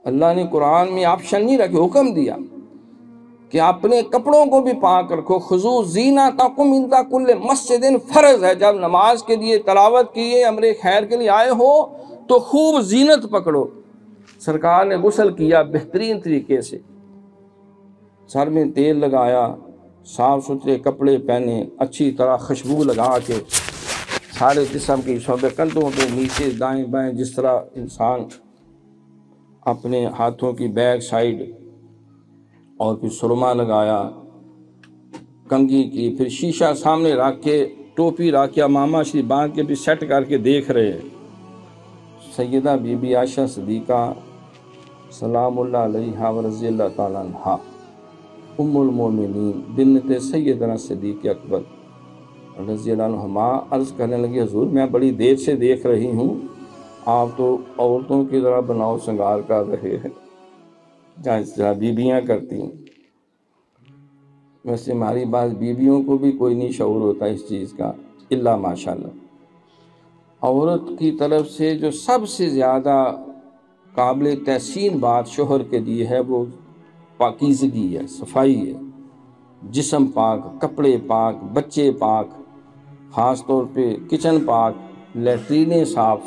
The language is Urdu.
اللہ نے قرآن میں آپشن نہیں رکھے، حکم دیا کہ اپنے کپڑوں کو بھی پاک رکھو، خذو زینتکم عند کل مسجد، فرض ہے جب نماز کے لیے تلاوت کیے امر خیر کے لیے آئے ہو تو خوب زینت پکڑو۔ سرکار نے غسل کیا بہترین طریقے سے، سر میں تیل لگایا، صاف ستھرے کپڑے پہنے، اچھی طرح خوشبو لگا کے سارے جسم کی شعبے کندھوں پہ نیچے دائیں بائیں جس طرح انسان اپنے ہاتھوں کی بیک سائڈ، اور پھر سرما لگایا، کنگھی کی، پھر شیشہ سامنے رکھ کے ٹوپی رکھ کے امامہ شریف باندھ کے بھی سیٹ کر کے دیکھ رہے ہیں۔ سیدہ بی بی عائشہ صدیقہ سلام اللہ علیہا و رضی اللہ تعالیٰ عنہا ام المومنین بنت سیدنا صدیق اکبر رضی اللہ عنہما عرض کرنے لگی، حضور میں بڑی دیر سے دیکھ رہی ہوں، آپ تو عورتوں کی طرح بناؤ سنگار کر رہے ہیں جہاں اس طرح بیویاں کرتی ہیں۔ ویسے ہماری بعض بیویوں کو بھی کوئی نہیں شعور ہوتا اس چیز کا، الا ماشاءاللہ۔ عورت کی طرف سے جو سب سے زیادہ قابل تحسین بات شوہر کے لیے ہے وہ پاکیزگی ہے، صفائی ہے، جسم پاک، کپڑے پاک، بچے پاک، خاص طور پہ کچن پاک، لیٹرینیں صاف،